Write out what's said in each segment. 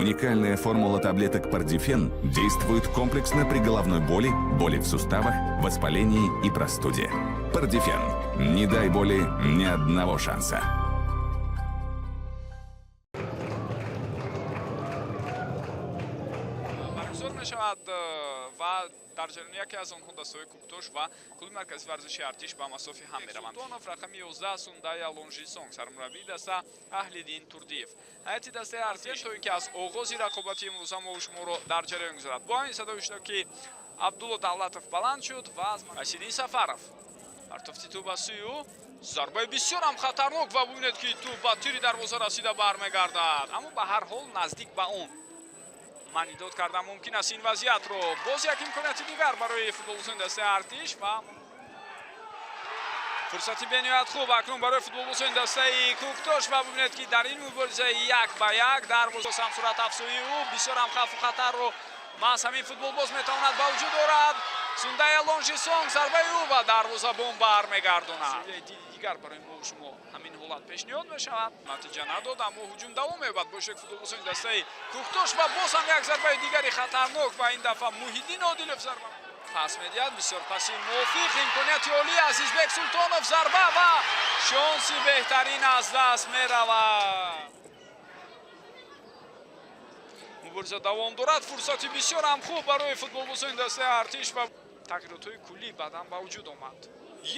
Уникальная формула таблеток Пардифен действует комплексно при головной боли, боли в суставах, воспалении и простуде. Пардифен. Не дай боли ни одного шанса. در جریان یکی از آنها دستای کوکتوش و کل مرکز ورزشی ارتش با مسافه هم میروند. دونوف رقم 11 سوندای لونژیسون سرمربی دسته اهلیدین توردیف. هیئت دسته ارتش تا اینکه از آغاز رقابت امروز ما شما رو در جریان گذارد. با این صدا که عبدالله دولتوف بلند شد و اسیدین سفرов. артофти ту ба сӯю зарбаи бисёр ҳам хатарнок ва бубинед ки ту ба тири дарвоза расида бармегардад, аммо ба ҳар ҳол наздик ба он манидод кардан мумкин аст ин вазъиятро. боз як имконияти дигар барои футболбозони дастаи артиш ва фурсати бениҳоят хуб акнун барои футболбозони дастаи куктош ва бубинед ки дар ин мубориза як ба як дарвоза ҳам суръатафзои ӯ бисёр ҳам хавфу хатарро маҳз ҳамин футболбоз метавонад ба вуҷуд орад. Сундая Лонжисон зарбаи ӯ ба дарвозабон бармегардонад. Диди дигар барои мо шумо ҳамин ҳолат пешниҳод мешавад. Натиҷа надод, аммо ҳуҷум давом меёбад бо шек футболбозони дастаи Куктош ва боз ҳам як зарбаи дигари хатарнок ва ин дафъа Муҳиддин Одилов зарба пас медиҳад. Бисёр паси мувофиқ, имконияти олӣ Азизбек Султонов зарба ва шонси беҳтарин аз даст меравад. Мубориза давом дорад, фурсати бисёр ҳам хуб барои футболбозони дастаи артиш ва тағйиротҳои куллӣ баъдан ба вуҷуд омад.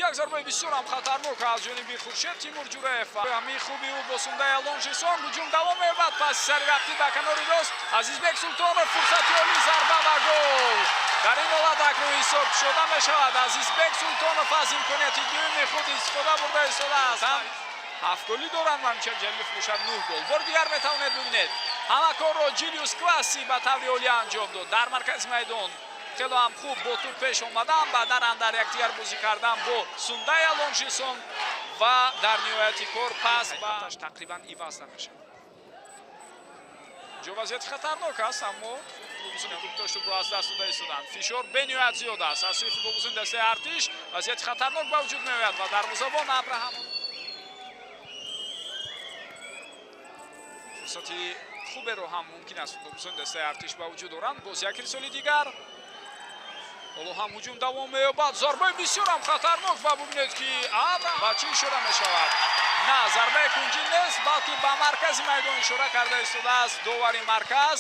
Як зарбаи бисёр ҳам хатарнок аз ҷониби Хуршед Тимур Ҷураев. ҳамин хуби ӯ бо Сундая Лонжисон ҳуҷум давом меёбад. Паси сари вақтӣ ба канори рост Азизбек Султонов фурсати олӣ зарба ва гол. дар ин ҳолат акнун ҳисоб шуда мешавад. Азизбек Султонов аз имконияти дуюми худ истифода бурда истодааст. ҳафт голӣ доранд ва Мишел Ҷалилов бошад 9 гол. бори дигар метавонед бибинед ҳама корро Ҷулиус Класси ба таври олӣ анҷом дод. дар маркази майдон хело ҳам хуб бо туп пеш омадан, баъдан ҳам дар якдигар бозӣ кардан бо Сундая Лонжисон ва дар ниҳояти кор пас бааш тақрибан иваз намешавад. ҷо вазъияти хатарнок аст, аммо футболбозони Куктош тупро аз даст дода истоданд. фишор бениҳоят зиёд аст аз сӯи футболбозони дастаи артиш. вазъияти хатарнок ба вуҷуд меояд ва дарвозабон Абраҳам фурсати хуберо ҳам мумкин аст футболбозони дастаи артиш ба вуҷуд оранд. боз як рисоли дигар ҳоло ҳам ҳуҷум давом меёбад. зарбаи бисёр ҳам хатарнок ва бубинед ки ба чӣ ишора мешавад. на зарбаи кунҷӣ нест, балки ба маркази майдон ишора карда истодааст довари марказ.